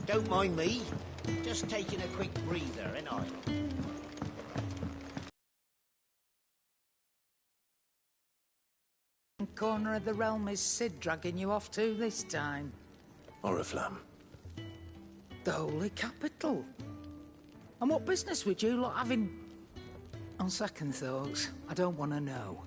Don't mind me. Just taking a quick breather, ain't I? Corner of the realm is Sid dragging you off to this time? Oriflamme. The Holy Capital. And what business would you lot having? On second thoughts, I don't want to know.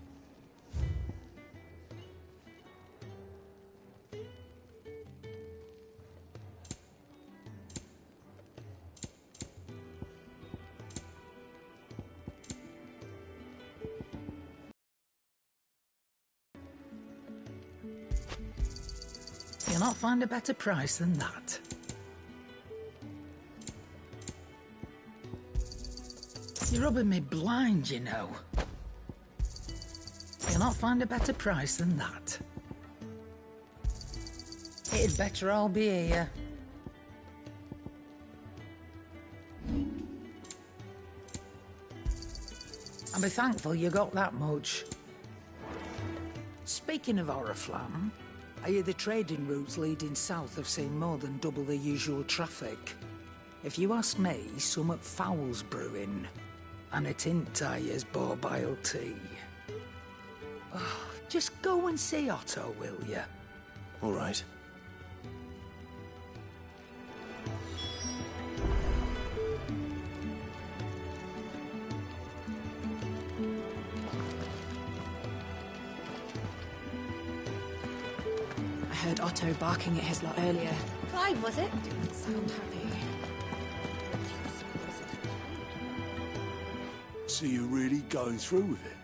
You'll not find a better price than that. You're rubbing me blind, you know. You'll not find a better price than that. It'd better all be here. I'll be thankful you got that much. Speaking of Oriflamme, I hear the trading routes leading south have seen more than double the usual traffic. If you ask me, summat foul's brewing. And a tint tires borbile tea. Oh, just go and see Otto, will you? All right. I heard Otto barking at his lot earlier. Clive, was it? Didn't sound happy. So you're really going through with it?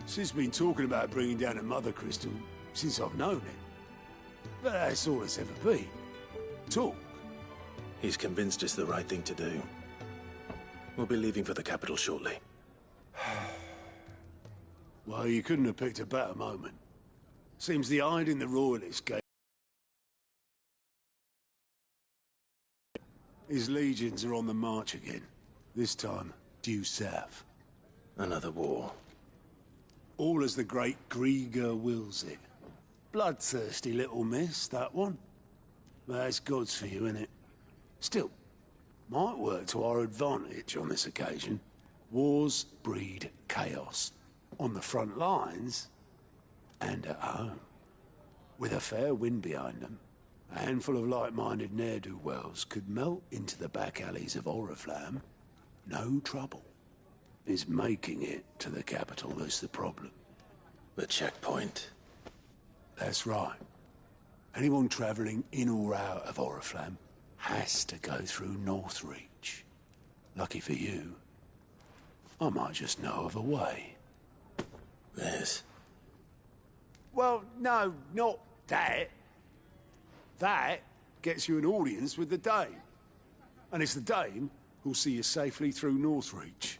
Sid's been talking about bringing down a mother crystal since I've known it. But that's all it's ever been. Talk. He's convinced it's the right thing to do. We'll be leaving for the capital shortly. Well, you couldn't have picked a better moment. Seems the Hyde in the Royalist gave his legions are on the march again. This time, due south. Another war. All as the great Grieger wills it. Bloodthirsty little miss, that one. That's God's for you, innit? Still, might work to our advantage on this occasion. Wars breed chaos. On the front lines, and at home. With a fair wind behind them, a handful of like-minded ne'er-do-wells could melt into the back alleys of Oriflamme. No trouble. Is making it to the capital that's the problem. The checkpoint. That's right. Anyone travelling in or out of Oriflamme has to go through Northreach. Lucky for you, I might just know of a way. Yes. Well, no, not that. That gets you an audience with the Dame. And it's the Dame who'll see you safely through Northreach.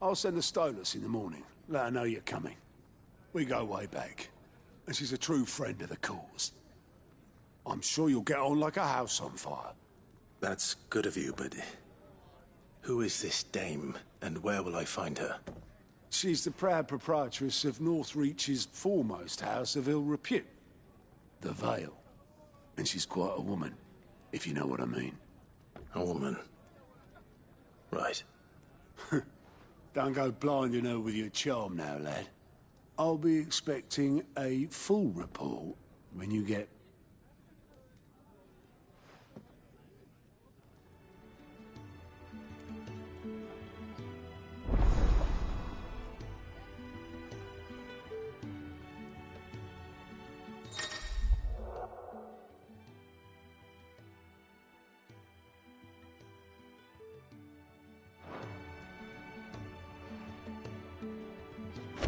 I'll send the Stolas in the morning. Let her know you're coming. We go way back. And she's a true friend of the cause. I'm sure you'll get on like a house on fire. That's good of you, but... who is this dame, and where will I find her? She's the proud proprietress of Northreach's foremost house of ill repute. The Vale. And she's quite a woman, if you know what I mean. A woman. Right. Don't go blinding her with your charm now, lad. I'll be expecting a full report when you get...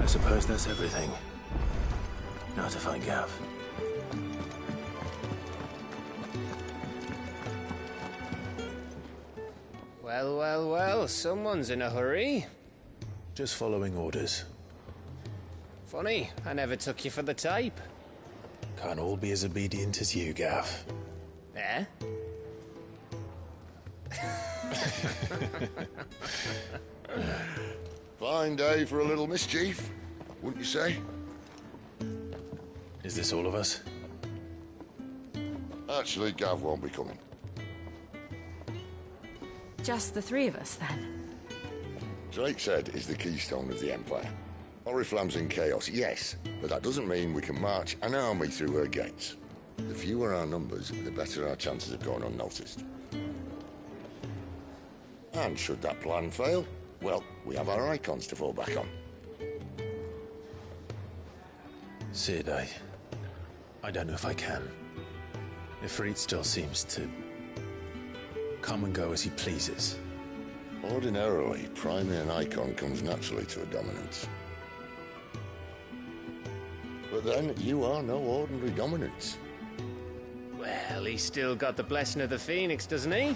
I suppose that's everything. Now to find Gav. Well, well, well, someone's in a hurry. Just following orders. Funny, I never took you for the type. Can't all be as obedient as you, Gav. Eh? Fine day for a little mischief, wouldn't you say? Is this all of us? Actually, Gav won't be coming. just the three of us, then? Drake's Head is the keystone of the Empire. Oriflamme's in chaos, yes, but that doesn't mean we can march an army through her gates. The fewer our numbers, the better our chances of going unnoticed. And should that plan fail, well, we have our icons to fall back on. Sid, I don't know if I can. Ifrit still seems to come and go as he pleases. Ordinarily, priming an icon comes naturally to a dominance. But then, you are no ordinary dominance. Well, he's still got the blessing of the Phoenix, doesn't he?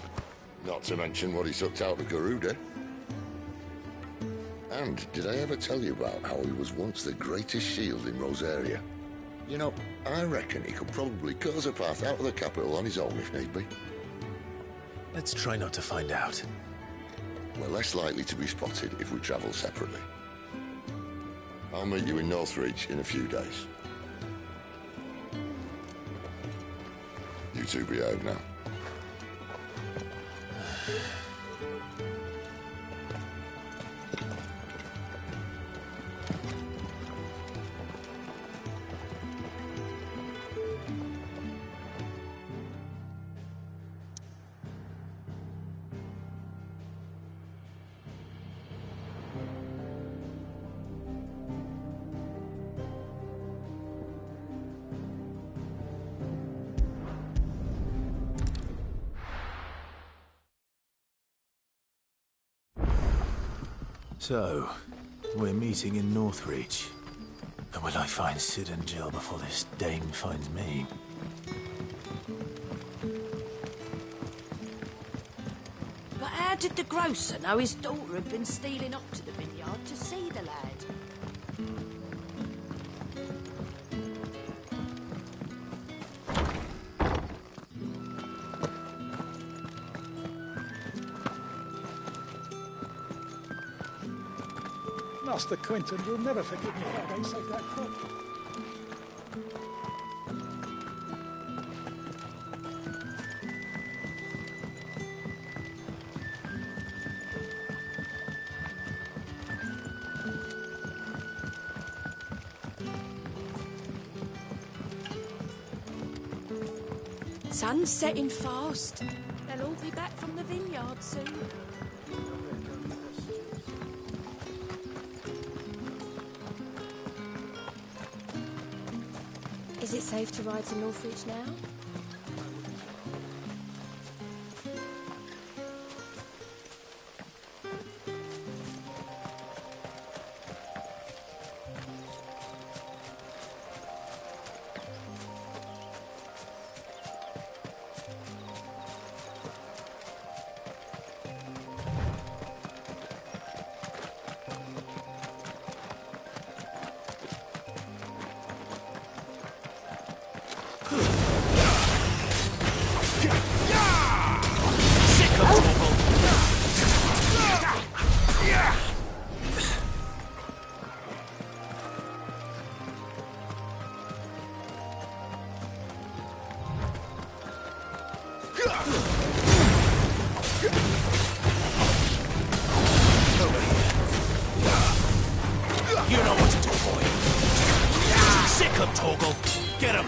Not to mention what he sucked out of Garuda. And did I ever tell you about how he was once the greatest shield in Rosaria? You know, I reckon he could probably cut us a path out of the capital on his own if need be. Let's try not to find out. We're less likely to be spotted if we travel separately. I'll meet you in Northreach in a few days. You two behave now. So, we're meeting in Northreach. And will I find Sid and Jill before this dame finds me? But how did the grocer know his daughter had been stealing up to the vineyard to see the lad? Master Quentin will never forgive me if I don't save that crop. Sun's setting fast. They'll all be back from the vineyard soon. Is it safe to ride to Northreach now? You know what to do, boy. Sick him, Torgal. Get him.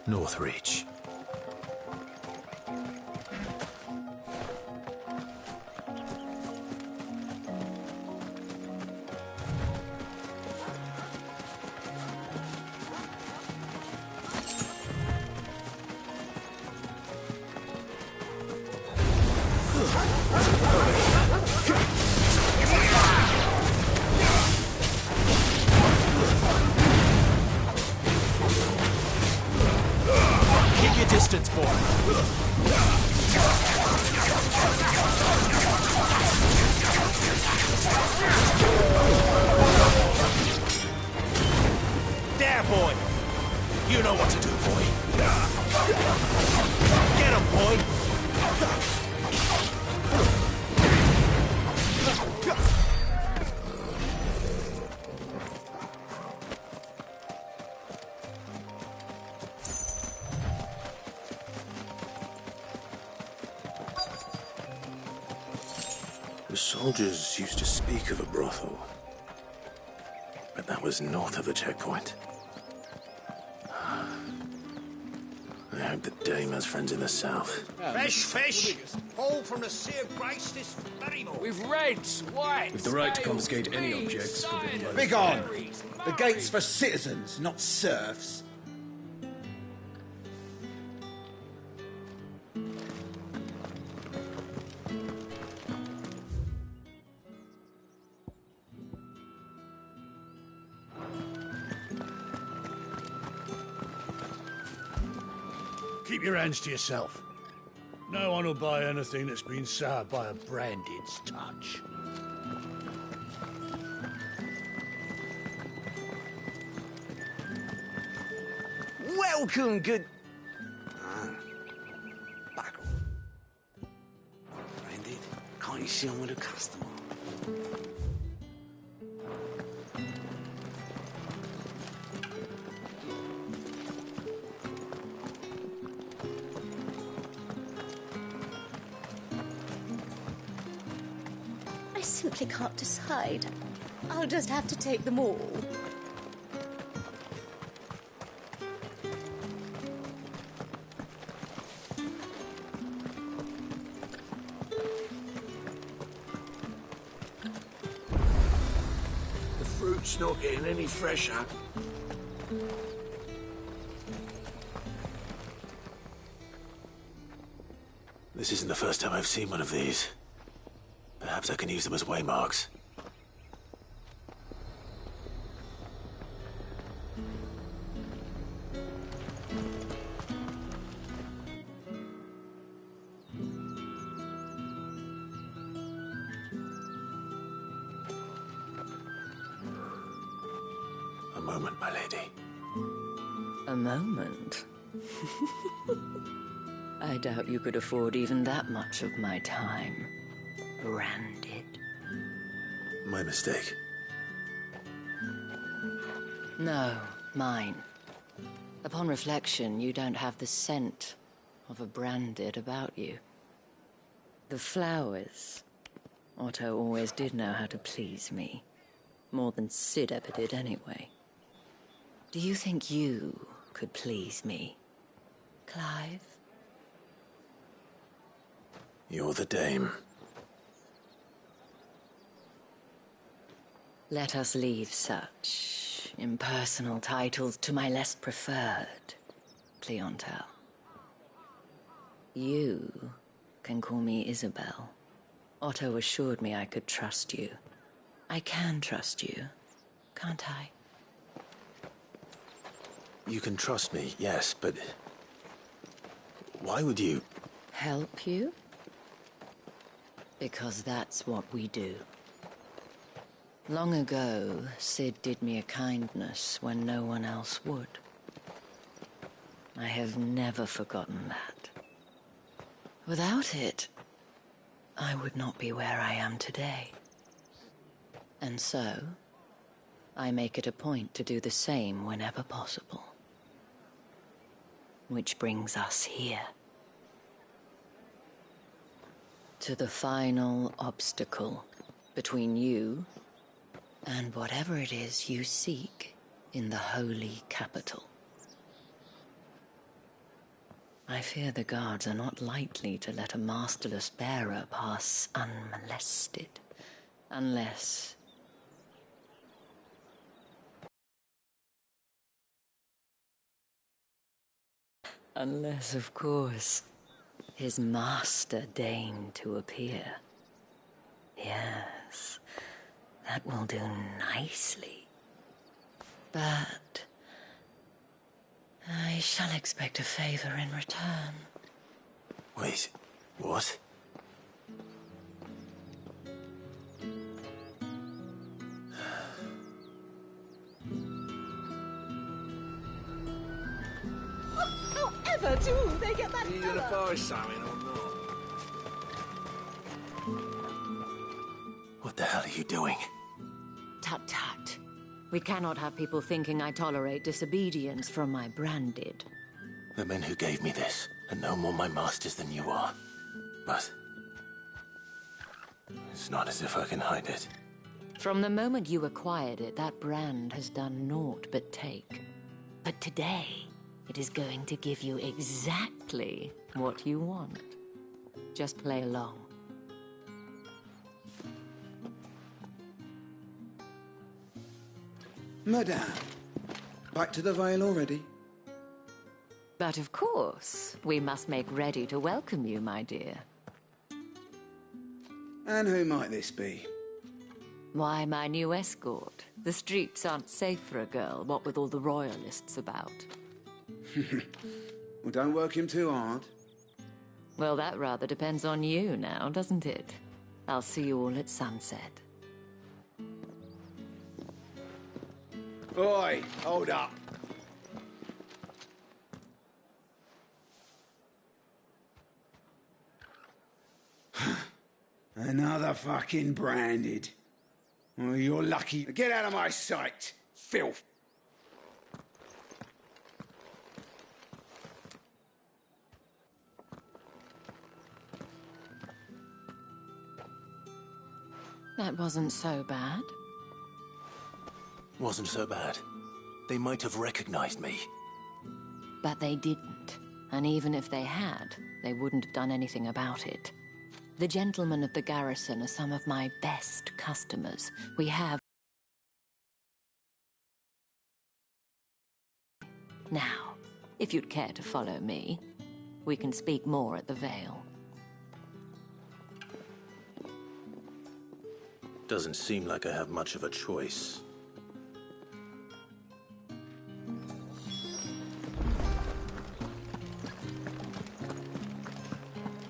Northreach. The soldiers used to speak of a brothel, but that was north of the checkpoint. I hope that Dame has friends in the south. Fresh fish! All from the Sea of Grace this very morning. With reds, white. With the right to confiscate any objects forbidden by the Big on! The gate's for citizens, not serfs. Keep your hands to yourself. No one will buy anything that's been soured by a branded's touch. Welcome, good... Back off. Branded? Can't you see I'm with a customer? I simply can't decide. I'll just have to take them all. The fruit's not getting any fresher. This isn't the first time I've seen one of these. Perhaps I can use them as waymarks. A moment, my lady. A moment? I doubt you could afford even that much of my time. Branded. My mistake. No, mine. Upon reflection, you don't have the scent of a branded about you. The flowers. Otto always did know how to please me. More than Sid ever did anyway. Do you think you could please me, Clive? You're the dame. Let us leave such impersonal titles to my less preferred clientele. You can call me Isabel. Otto assured me I could trust you. I can trust you, can't I? You can trust me, yes, but... why would you... Help you? Because that's what we do. Long ago, Sid did me a kindness when no one else would. I have never forgotten that. Without it, I would not be where I am today. And so, I make it a point to do the same whenever possible. Which brings us here. To the final obstacle between you and whatever it is you seek in the holy capital. I fear the guards are not likely to let a masterless bearer pass unmolested, unless... Unless, of course, his master deigned to appear. Yes, that will do nicely. But I shall expect a favor in return. Wait, what? However do they get that Are you going to buy something or not? What the hell are you doing? Tut tut. We cannot have people thinking I tolerate disobedience from my branded. The men who gave me this are no more my masters than you are. But It's not as if I can hide it. From the moment you acquired it, that brand has done naught but take. But today, it is going to give you exactly what you want. Just play along. Madame, back to the Vale already? But of course, we must make ready to welcome you, my dear. And who might this be? Why, my new escort. The streets aren't safe for a girl, what with all the royalists about. Well, don't work him too hard. Well, that rather depends on you now, doesn't it? I'll see you all at sunset. Oi, hold up. Another fucking branded. Well, you're lucky. Get out of my sight, filth. That wasn't so bad. Wasn't so bad. They might have recognized me. But they didn't. And even if they had, they wouldn't have done anything about it. The gentlemen of the garrison are some of my best customers. We have... Now, if you'd care to follow me, we can speak more at the Vale. Doesn't seem like I have much of a choice.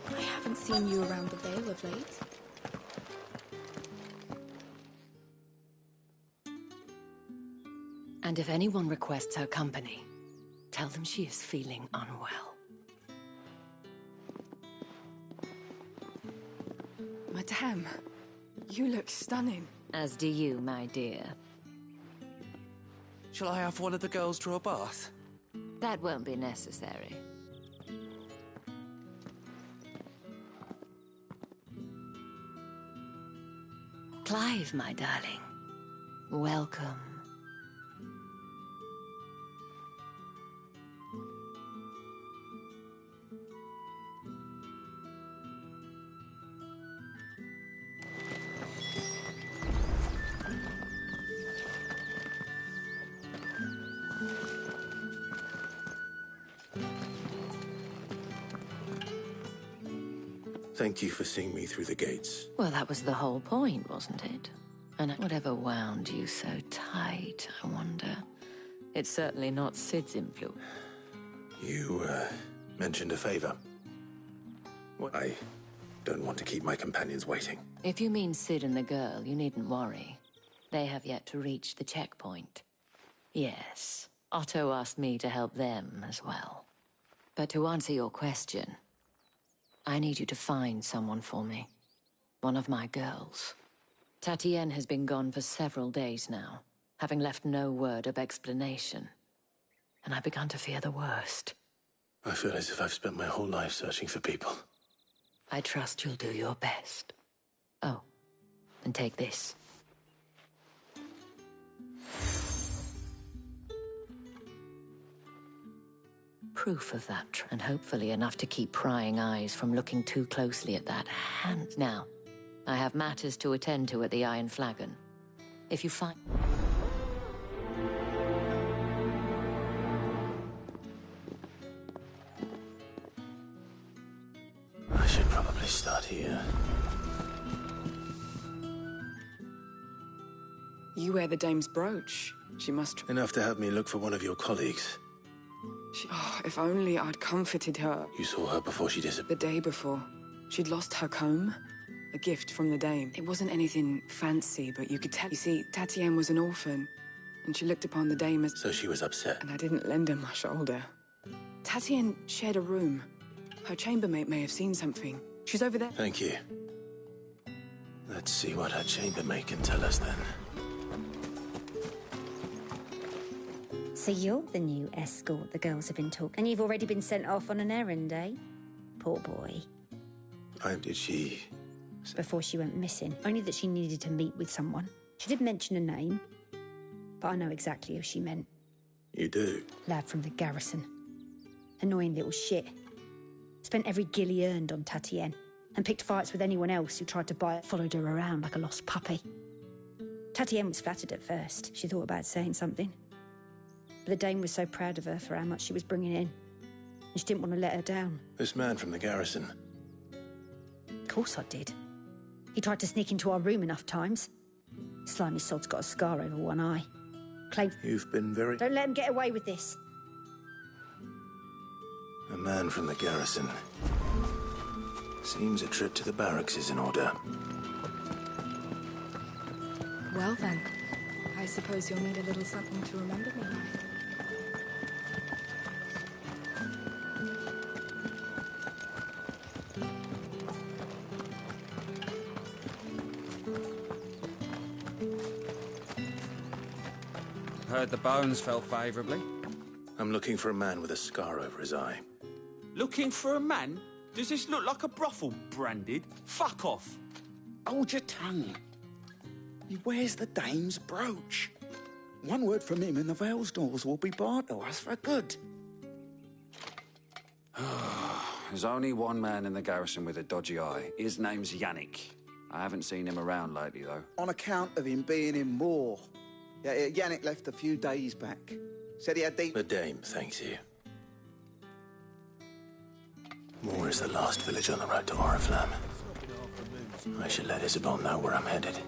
I haven't seen you around the Vale of late. And if anyone requests her company, tell them she is feeling unwell. Madame, you look stunning. As do you, my dear. Shall I have one of the girls draw a bath? That won't be necessary. Clive, my darling. Welcome. Thank you for seeing me through the gates. Well, that was the whole point, wasn't it? And whatever wound you so tight, I wonder. It's certainly not Sid's influence. You, mentioned a favor. Well, I don't want to keep my companions waiting. If you mean Sid and the girl, you needn't worry. They have yet to reach the checkpoint. Yes, Otto asked me to help them as well. But to answer your question, I need you to find someone for me. One of my girls. Tatienne has been gone for several days now, having left no word of explanation. And I've begun to fear the worst. I feel as if I've spent my whole life searching for people. I trust you'll do your best. Oh, and take this. Proof of that, and hopefully enough to keep prying eyes from looking too closely at that hand. Now, I have matters to attend to at the Iron Flagon. If you find... I should probably start here. You wear the dame's brooch. She must... Enough to have me look for one of your colleagues. Oh, if only I'd comforted her. You saw her before she disappeared? The day before. She'd lost her comb. A gift from the dame. It wasn't anything fancy, but you could tell. You see, Tatienne was an orphan, and she looked upon the dame as... So she was upset? And I didn't lend her my shoulder. Tatienne shared a room. Her chambermaid may have seen something. She's over there. Thank you. Let's see what her chambermaid can tell us then. So you're the new escort the girls have been talking. And you've already been sent off on an errand, eh? Poor boy. Did she before she went missing, only that she needed to meet with someone. She did mention a name, but I know exactly who she meant. You do? Lad from the garrison. Annoying little shit. Spent every guil he earned on Tatienne, and picked fights with anyone else who tried to buy it, followed her around like a lost puppy. Tatienne was flattered at first. She thought about saying something. But the Dame was so proud of her for how much she was bringing in, and she didn't want to let her down. This man from the garrison. Of course I did. He tried to sneak into our room enough times. Slimy sod's got a scar over one eye. Claimed... You've been very... Don't let him get away with this. A man from the garrison. Seems a trip to the barracks is in order. Well then, I suppose you'll need a little something to remember me by. Heard the bones fell favourably. I'm looking for a man with a scar over his eye. Looking for a man? Does this look like a brothel, Branded? Fuck off. Hold your tongue. He wears the Dame's brooch. One word from him and the Vale's doors will be barred to us for good. There's only one man in the garrison with a dodgy eye. His name's Yannick. I haven't seen him around lately, though. On account of him being in Moor. Yeah, Yannick left a few days back. Said he had deep... The Dame thanks you. Moor is the last village on the road to Oriflamme. I should let Isabel know where I'm headed.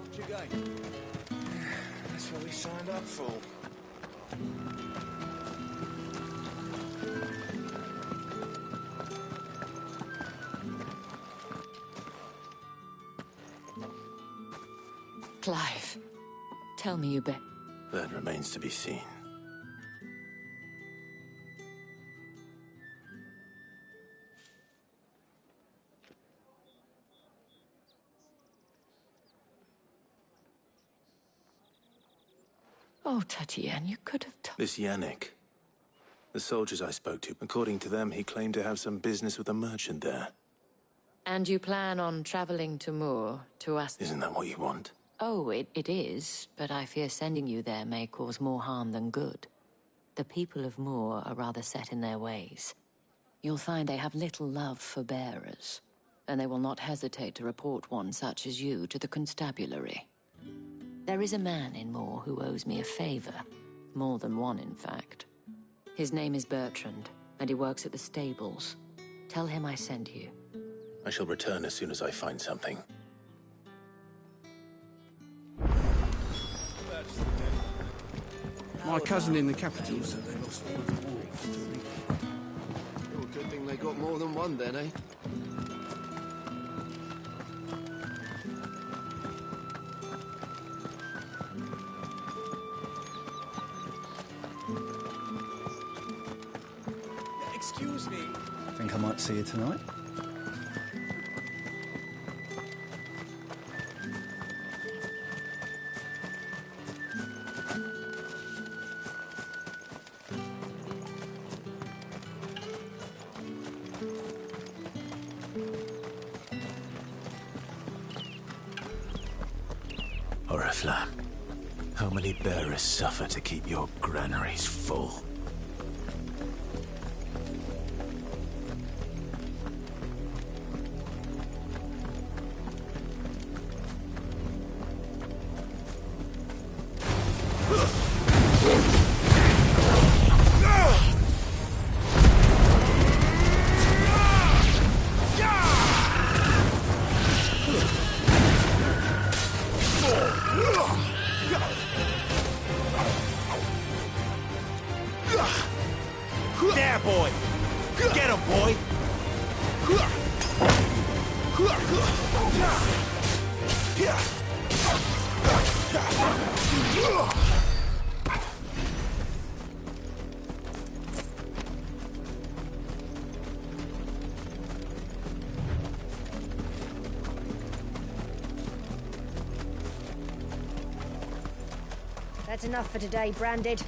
That's what we signed up for. Clive, tell me you bet. That remains to be seen. Oh, Tatienne, you could have told... This Yannick. The soldiers I spoke to, according to them, he claimed to have some business with a merchant there. And you plan on traveling to Moor to ask... Isn't that what you want? Oh, it is, but I fear sending you there may cause more harm than good. The people of Moor are rather set in their ways. You'll find they have little love for bearers, and they will not hesitate to report one such as you to the constabulary. There is a man in Moor who owes me a favor. More than one, in fact. His name is Bertrand, and he works at the stables. Tell him I sent you. I shall return as soon as I find something. My cousin in the capital. Good thing they got more than one then, eh? Excuse me. Think I might see you tonight? Oriflamme, how many bearers suffer to keep your granaries full? There, boy! Get him, boy! That's enough for today, Branded.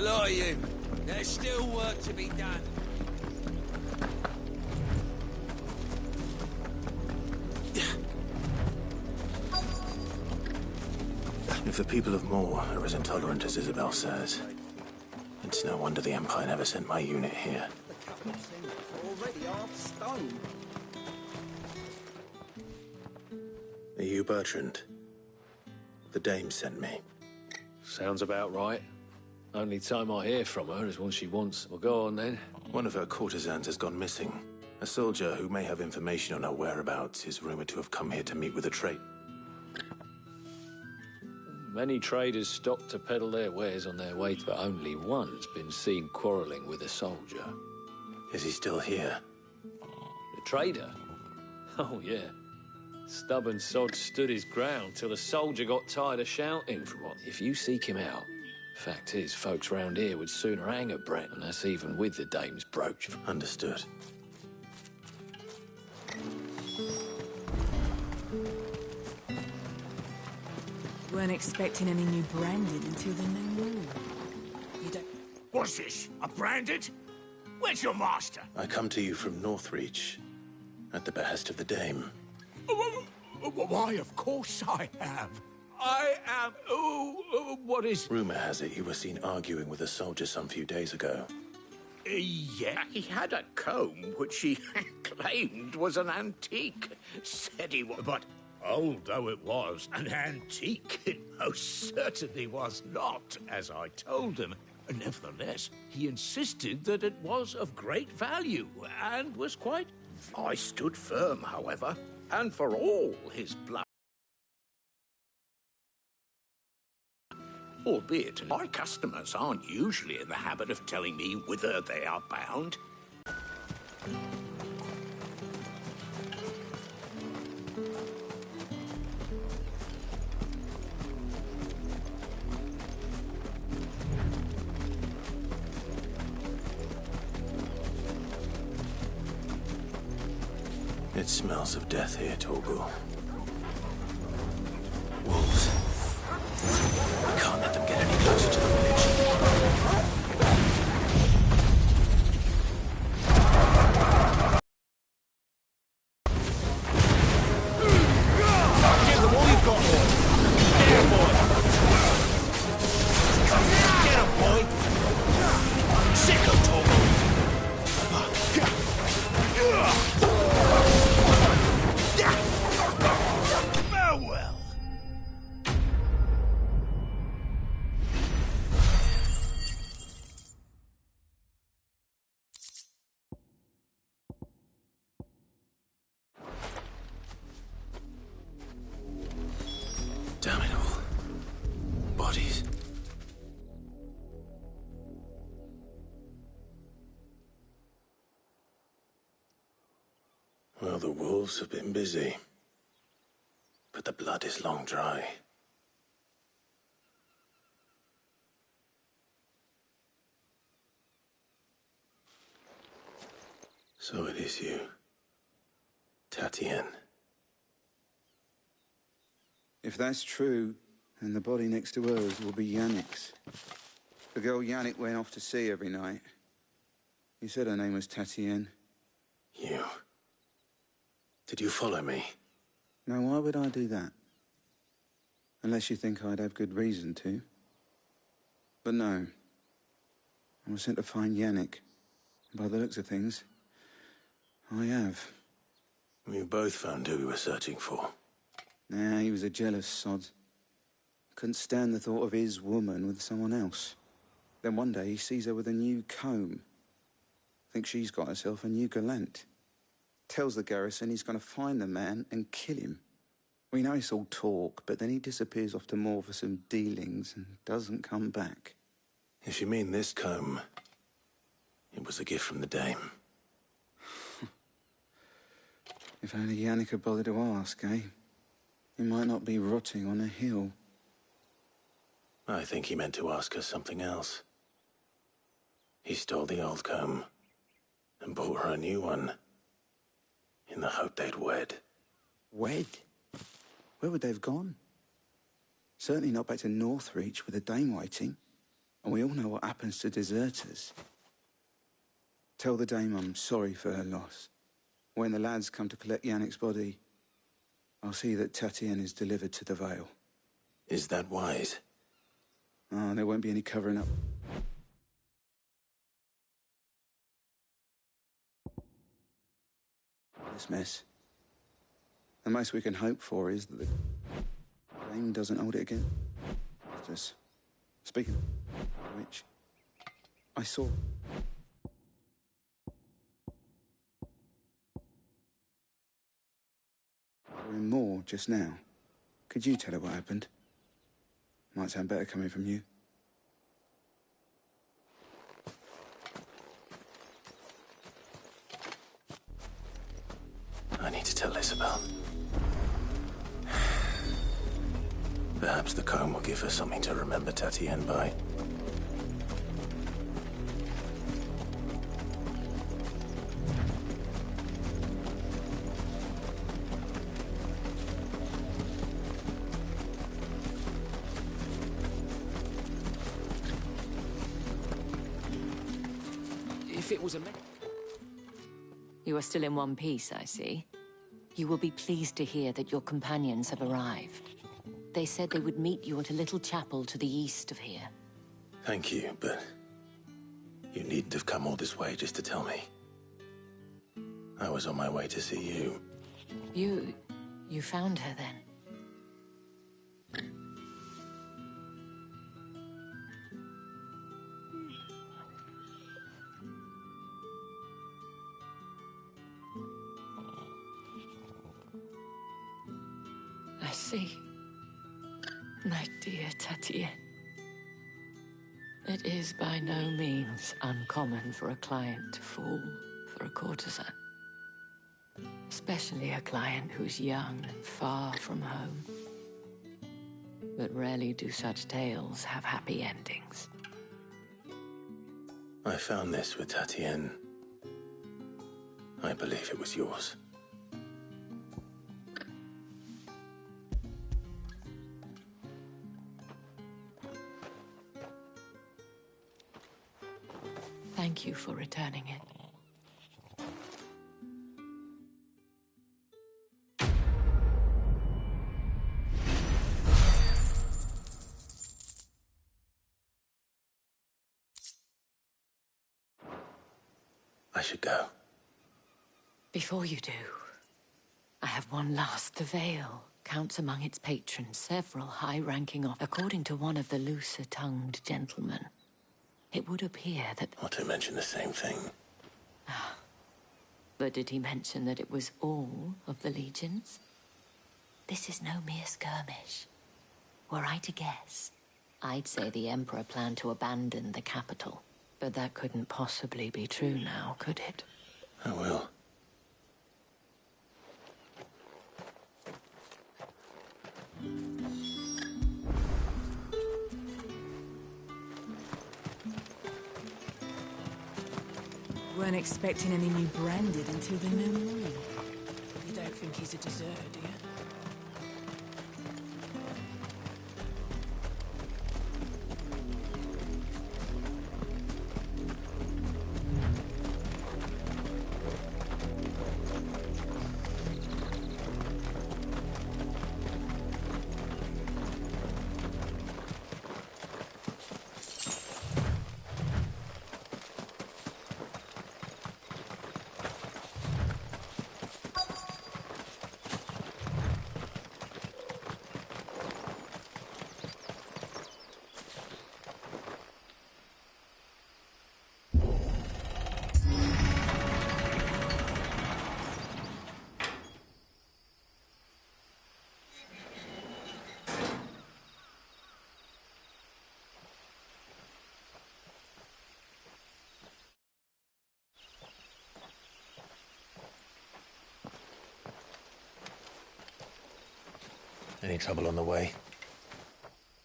The lot of you. There's still work to be done. If the people of Moor are as intolerant as Isabel says, it's no wonder the Empire never sent my unit here. Already half stone. Are you Bertrand? The dame sent me. Sounds about right. Only time I hear from her is when she wants. Well, go on then. One of her courtesans has gone missing. A soldier who may have information on her whereabouts is rumored to have come here to meet with a trade. Many traders stop to peddle their wares on their way, but only one's been seen quarrelling with a soldier. Is he still here? The trader? Oh, yeah. Stubborn sod stood his ground till the soldier got tired of shouting from what. If you seek him out, fact is, folks round here would sooner hang a Brett, and that's even with the dame's brooch. Understood. Weren't expecting any new branding until the new moon. You don't... What's this? A branded? Where's your master? I come to you from Northreach, at the behest of the dame. Why, of course I have. I am... what is... Rumor has it you were seen arguing with a soldier some few days ago. Yeah, he had a comb which he claimed was an antique. Said he was... But old though it was, an antique it most certainly was not, as I told him. Nevertheless, he insisted that it was of great value, and was quite... I stood firm, however, and for all his blood... Albeit, my customers aren't usually in the habit of telling me whither they are bound. It smells of death here, Torgal. Wolves. I can't let them get any closer to the village. Give them all you've got, boy. Get him, boy. Get him, boy. Sick of Torgal. Farewell. Damn it all. Bodies. Well, the wolves have been busy. But the blood is long dry. So it is you, Tatienne. If that's true, then the body next to hers will be Yannick's. The girl Yannick went off to sea every night. You said her name was Tatienne. You. Did you follow me? Now, why would I do that? Unless you think I'd have good reason to. But no. I was sent to find Yannick. By the looks of things, I have. We both found who we were searching for. Nah, he was a jealous sod. Couldn't stand the thought of his woman with someone else. Then one day he sees her with a new comb. Thinks she's got herself a new gallant. Tells the garrison he's going to find the man and kill him. We know it's all talk, but then he disappears off to Moor for some dealings and doesn't come back. If you mean this comb, it was a gift from the dame. If only Yannick had bothered to ask, eh? He might not be rotting on a hill. I think he meant to ask her something else. He stole the old comb and bought her a new one in the hope they'd wed. Wed? Where would they have gone? Certainly not back to Northreach with a dame waiting. And we all know what happens to deserters. Tell the dame I'm sorry for her loss. When the lads come to collect Yannick's body, I'll see that Tatienne is delivered to the Vale. Is that wise? Oh, there won't be any covering up. This mess. The most we can hope for is that the dame doesn't hold it again. Just speaking of which, I saw. We're in Moore just now. Could you tell her what happened? Might sound better coming from you. I need to tell Isabel. Perhaps the comb will give her something to remember Tatienne by. If it was a... You are still in one piece, I see. You will be pleased to hear that your companions have arrived. They said they would meet you at a little chapel to the east of here. Thank you, but you needn't have come all this way just to tell me. I was on my way to see you. You found her then? I see. My dear Tatienne. It is by no means uncommon for a client to fall for a courtesan. Especially a client who's young and far from home. But rarely do such tales have happy endings. I found this with Tatienne. I believe it was yours. Thank you for returning it. I should go. Before you do, I have one last. The Vale counts among its patrons several high-ranking officers. According to one of the looser-tongued gentlemen, it would appear that... Not to mention the same thing. But did he mention that it was all of the legions? This is no mere skirmish. Were I to guess, I'd say the Emperor planned to abandon the capital. But that couldn't possibly be true now, could it? I will. Weren't expecting any new branded until the new moon. You don't think he's a deserter, do you? Any trouble on the way?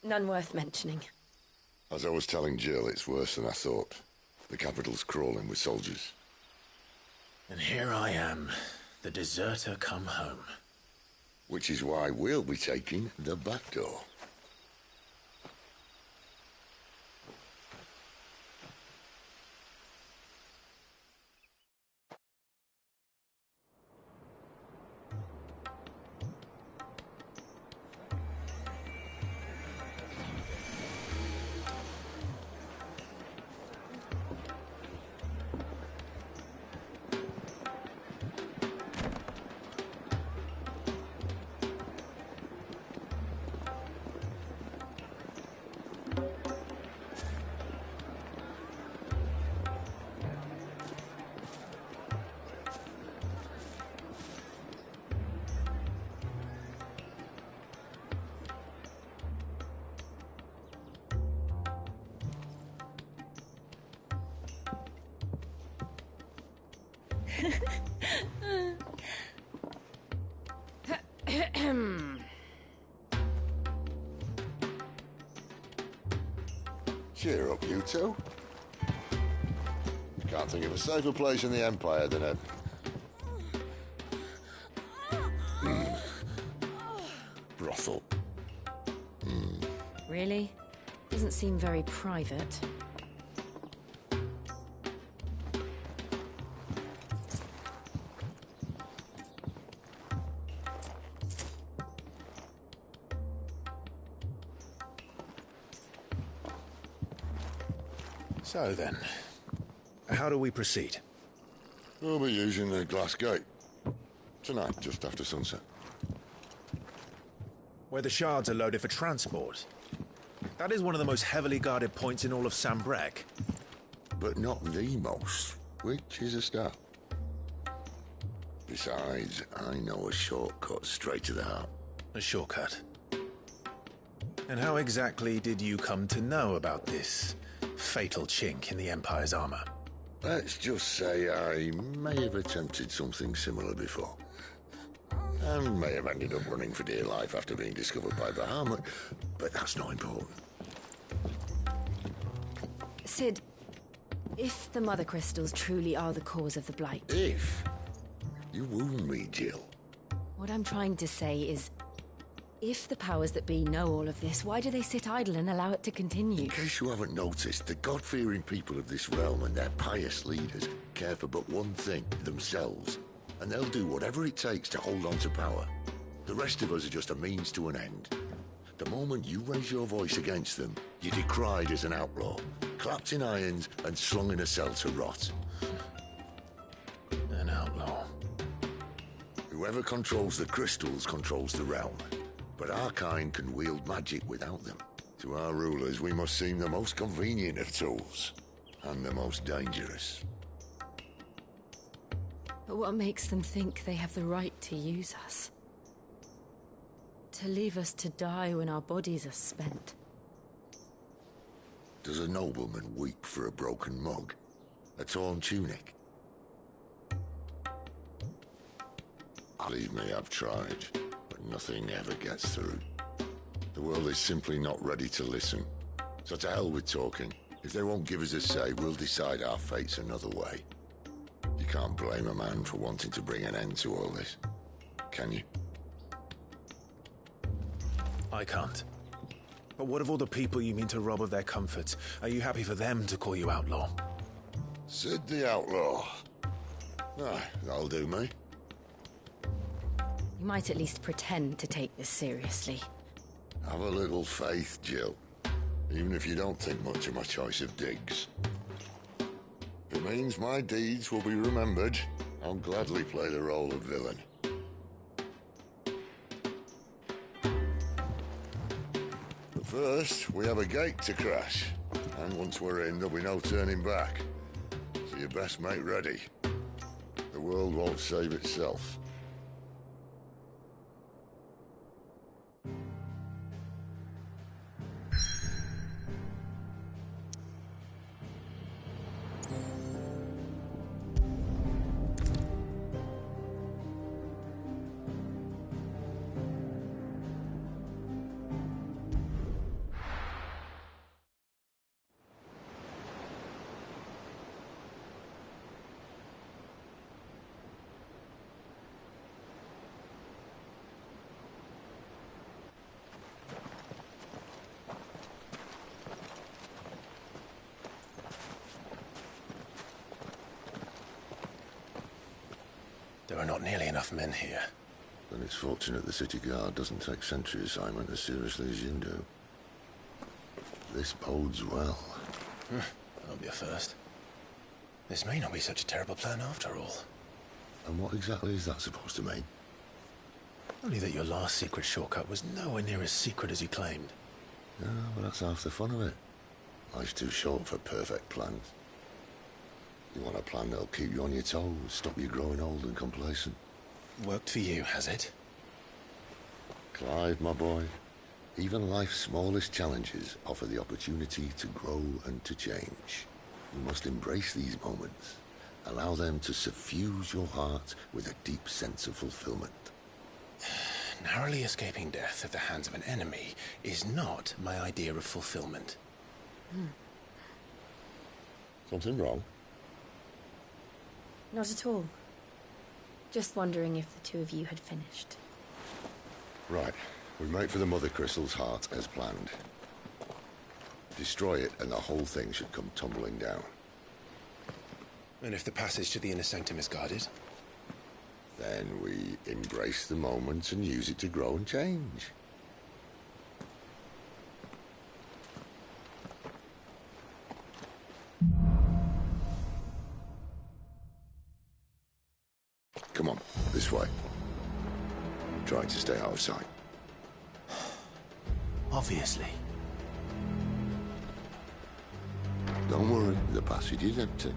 None worth mentioning. As I was telling Jill, it's worse than I thought. The capital's crawling with soldiers. And here I am, the deserter come home. Which is why we'll be taking the back door. Cheer up, you two. Can't think of a safer place in the Empire than a... brothel. Really? Doesn't seem very private. So then, how do we proceed? We'll be using the glass gate. Tonight, just after sunset. Where the shards are loaded for transport. That is one of the most heavily guarded points in all of Sambrec. But not the most, which is a start. Besides, I know a shortcut straight to the heart. A shortcut? And how exactly did you come to know about this fatal chink in the Empire's armor? Let's just say I may have attempted something similar before. And may have ended up running for dear life after being discovered by Bahamut, but that's not important. Sid, if the Mother Crystals truly are the cause of the Blight... If? You wound me, Jill. What I'm trying to say is, if the powers that be know all of this, why do they sit idle and allow it to continue? In case you haven't noticed, the God-fearing people of this realm and their pious leaders care for but one thing, themselves. And they'll do whatever it takes to hold on to power. The rest of us are just a means to an end. The moment you raise your voice against them, you're decried as an outlaw, clapped in irons and slung in a cell to rot. An outlaw. Whoever controls the crystals controls the realm. But our kind can wield magic without them. To our rulers, we must seem the most convenient of tools. And the most dangerous. But what makes them think they have the right to use us? To leave us to die when our bodies are spent? Does a nobleman weep for a broken mug? A torn tunic? Believe me, I've tried, but nothing ever gets through. The world is simply not ready to listen. So to hell with talking. If they won't give us a say, we'll decide our fates another way. You can't blame a man for wanting to bring an end to all this, can you? I can't. But what of all the people you mean to rob of their comforts? Are you happy for them to call you outlaw? Sid the Outlaw. Ah, that'll do me. You might at least pretend to take this seriously. Have a little faith, Jill. Even if you don't think much of my choice of digs. If it means my deeds will be remembered, I'll gladly play the role of villain. But first, we have a gate to crash. And once we're in, there'll be no turning back. So you best make ready. The world won't save itself. There are not nearly enough men here. Then it's fortunate the city guard doesn't take sentry assignment as seriously as you do. This bodes well. That'll be a first. This may not be such a terrible plan after all. And what exactly is that supposed to mean? Only that your last secret shortcut was nowhere near as secret as you claimed. Yeah, but that's half the fun of it. Life's too short for perfect plans. You want a plan that'll keep you on your toes, stop you growing old and complacent. Worked for you, has it? Clive, my boy, even life's smallest challenges offer the opportunity to grow and to change. You must embrace these moments Allow them to suffuse your heart with a deep sense of fulfillment. Narrowly escaping death at the hands of an enemy is not my idea of fulfillment. Something wrong? Not at all. Just wondering if the two of you had finished. Right. We make for the Mother Crystal's heart as planned. Destroy it and the whole thing should come tumbling down. And if the passage to the inner sanctum is guarded? Then we embrace the moment and use it to grow and change. Come on, this way. Trying to stay out of sight. Obviously. Don't worry, the passage is empty.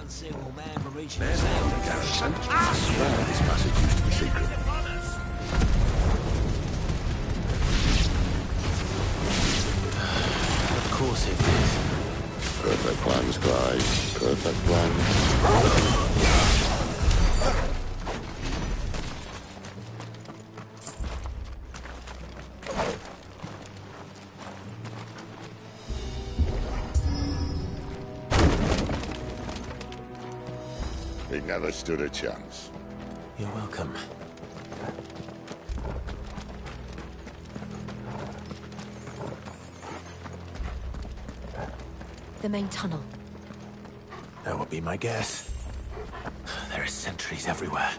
single man from reaching his end to Garrison. I swear this passage used to be secret. Of course it is. Perfect plans, Clive. Perfect plans. He never stood a chance. You're welcome. The main tunnel. That would be my guess. There are sentries everywhere.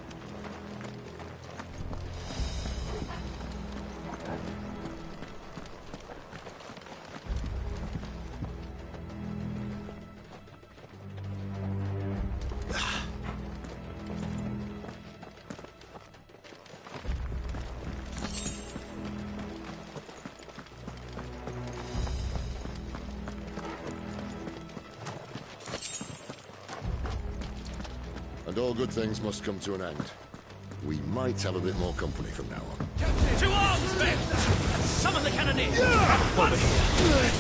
And all good things must come to an end. We might have a bit more company from now on. To arms, men! Summon the cannoneer! Over here.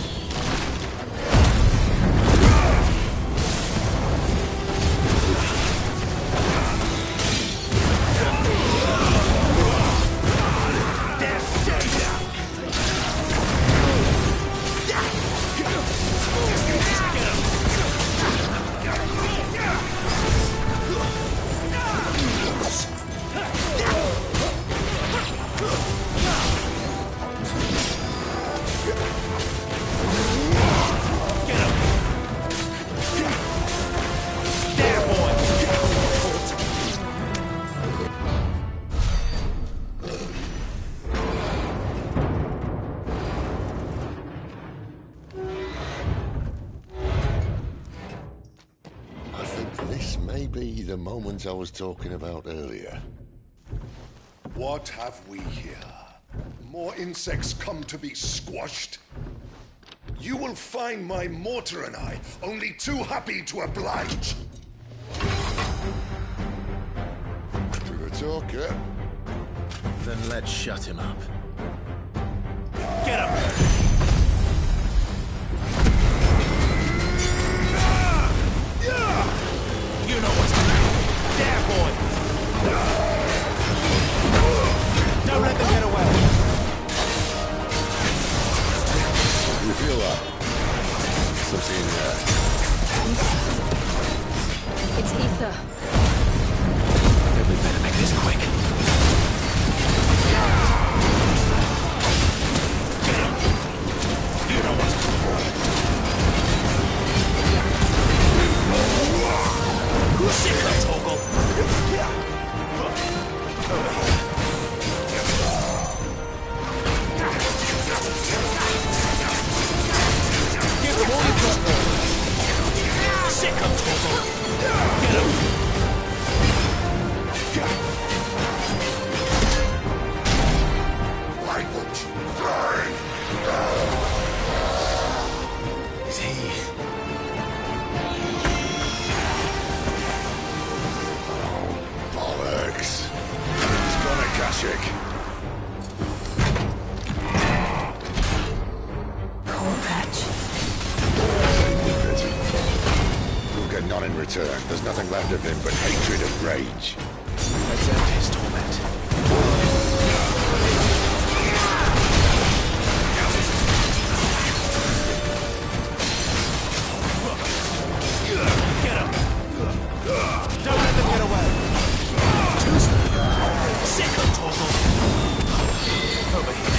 Maybe the moment I was talking about earlier. What have we here? More insects come to be squashed? You will find my mortar and I only too happy to oblige. To the talker. Then let's shut him up. Get him! You know what's coming. There, boy! Don't let them get away. You feel that? Something in there. It's ether. Then we better make this quick. Get him! You know what's coming. Sick of Toggle! Give them all you've got more! Sick of Toggle! Get him! Why won't you die? Is he... Bollocks. He's gonna Kashyyyk. Poor Patch. Pity. We'll get none in return. There's nothing left of him but hatred and rage. Let's end his torment. Don't let them get away! Sick of Toggle! Over here.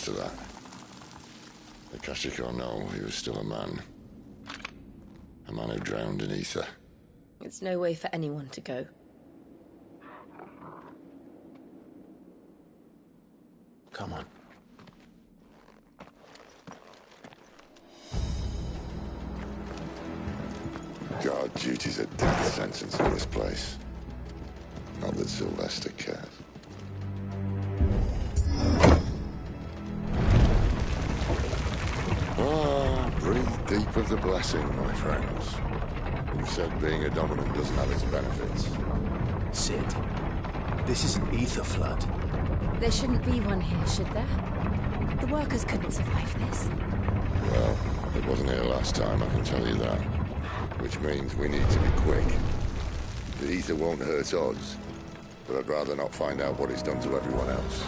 rest of that. Akashic or no, he was still a man. A man who drowned in ether. It's no way for anyone to go. Come on. Guard duty's a death sentence in this place. Not that Sylvester cares. Breathe deep of the blessing, my friends. Who said being a dominant doesn't have its benefits? Sid, this is an ether flood. There shouldn't be one here, should there? The workers couldn't survive this. Well, it wasn't here last time, I can tell you that. Which means we need to be quick. The ether won't hurt us, but I'd rather not find out what it's done to everyone else.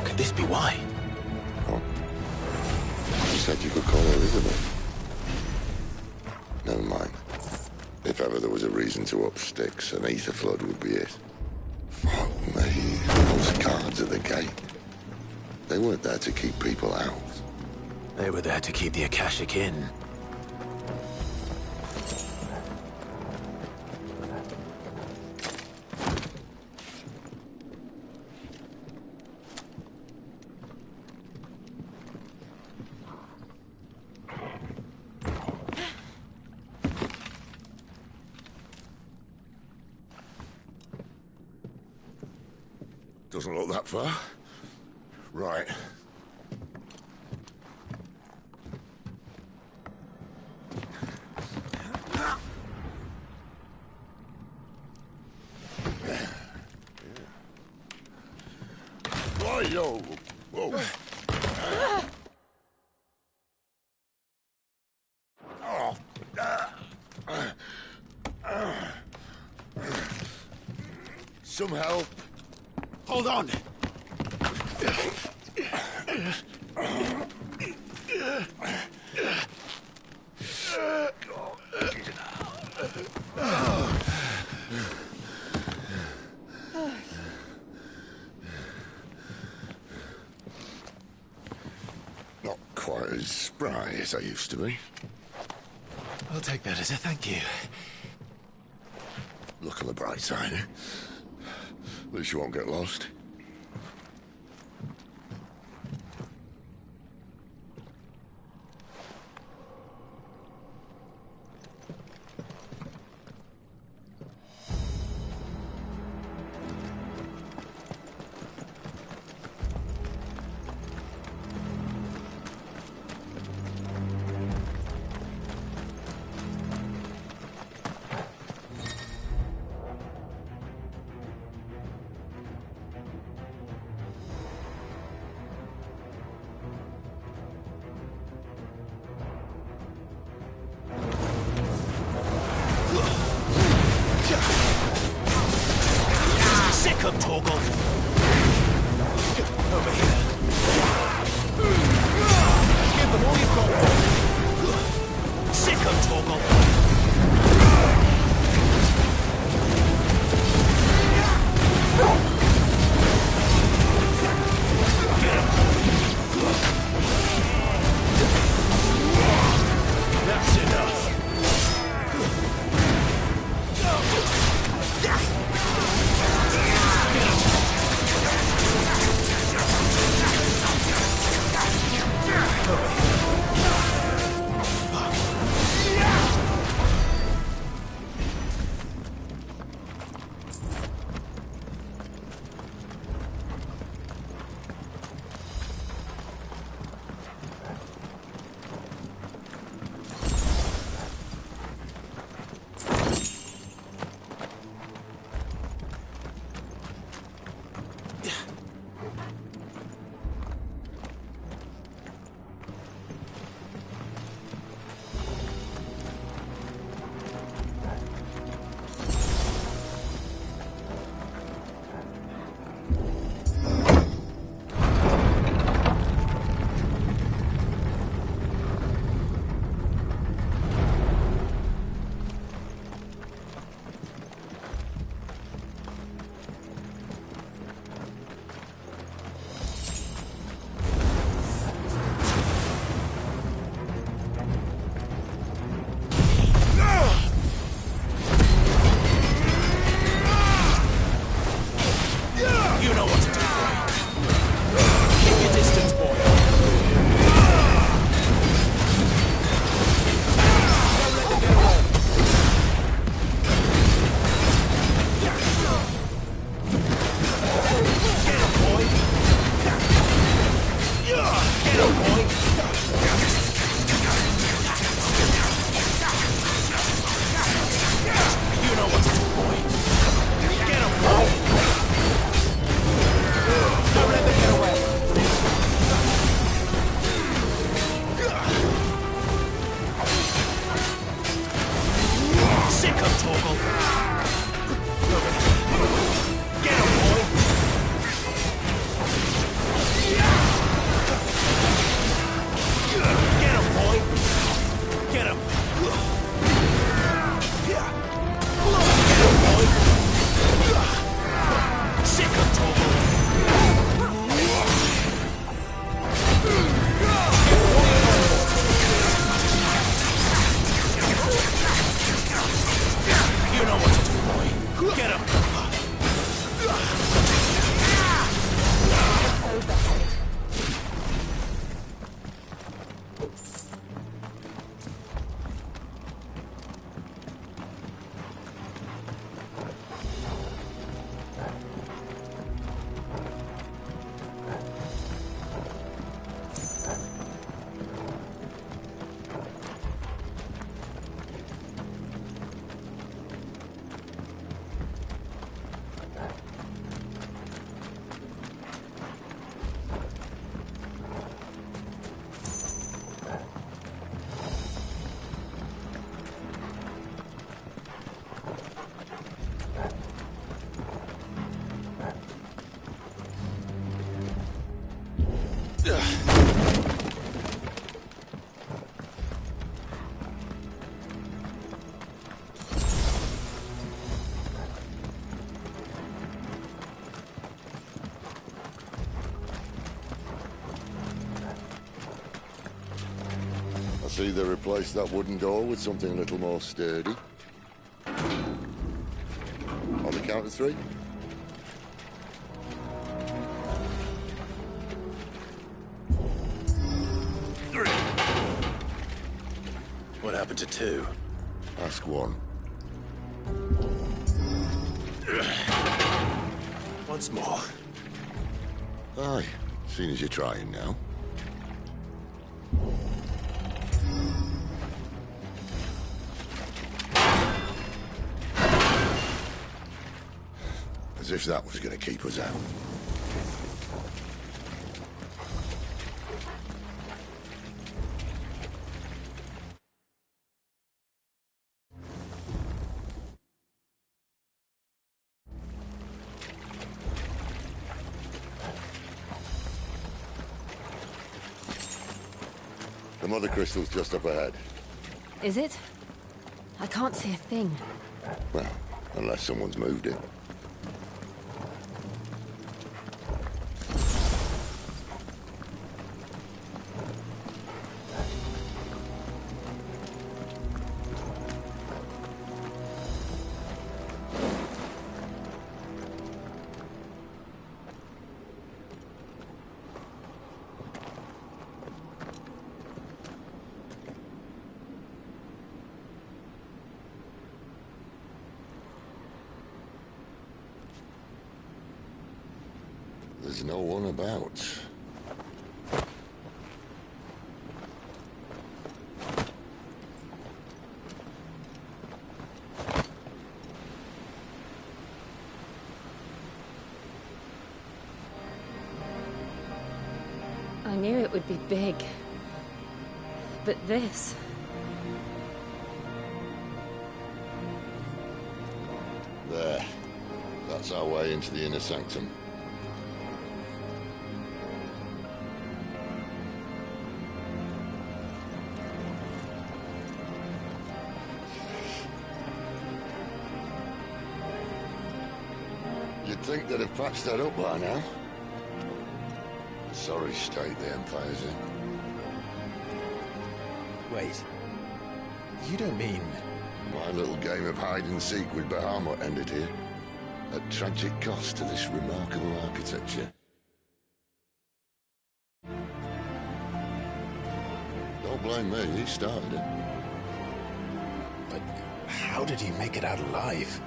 Could this be why? Oh. You said you could call her Elizabeth. Never mind. If ever there was a reason to up sticks, an ether flood would be it. Fuck me. Those guards at the gate. They weren't there to keep people out. They were there to keep the Akashic in. Doesn't look that far. Right. Whoa, whoa. Some help. Hold on. Not quite as spry as I used to be. I'll take that as a thank you. Look on the bright side. At least you won't get lost. Sick of Torgal! Over here. Give them all you've got. Sick of Torgal! That's enough. Torgal. Get him, boy! Get him, boy! Get him! Get him, boy! Sick of Torgal! You know what to do, boy. Get him! I see they replaced that wooden door with something a little more sturdy. On the count of 3. What happened to 2? Ask 1. Once more. Aye, seeing as you're trying now. As if that was going to keep us out. The mother crystal's just up ahead. Is it? I can't see a thing. Well, unless someone's moved it. There's no one about. I knew it would be big. But this... There. That's our way into the inner sanctum. You'd think they'd have patched that up by now. Sorry state the Empire's in. Wait. You don't mean... My little game of hide-and-seek with Bahamut ended here. At tragic cost to this remarkable architecture. Don't blame me, he started it. But how did he make it out alive?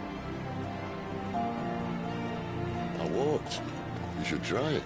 I walked. You should try it.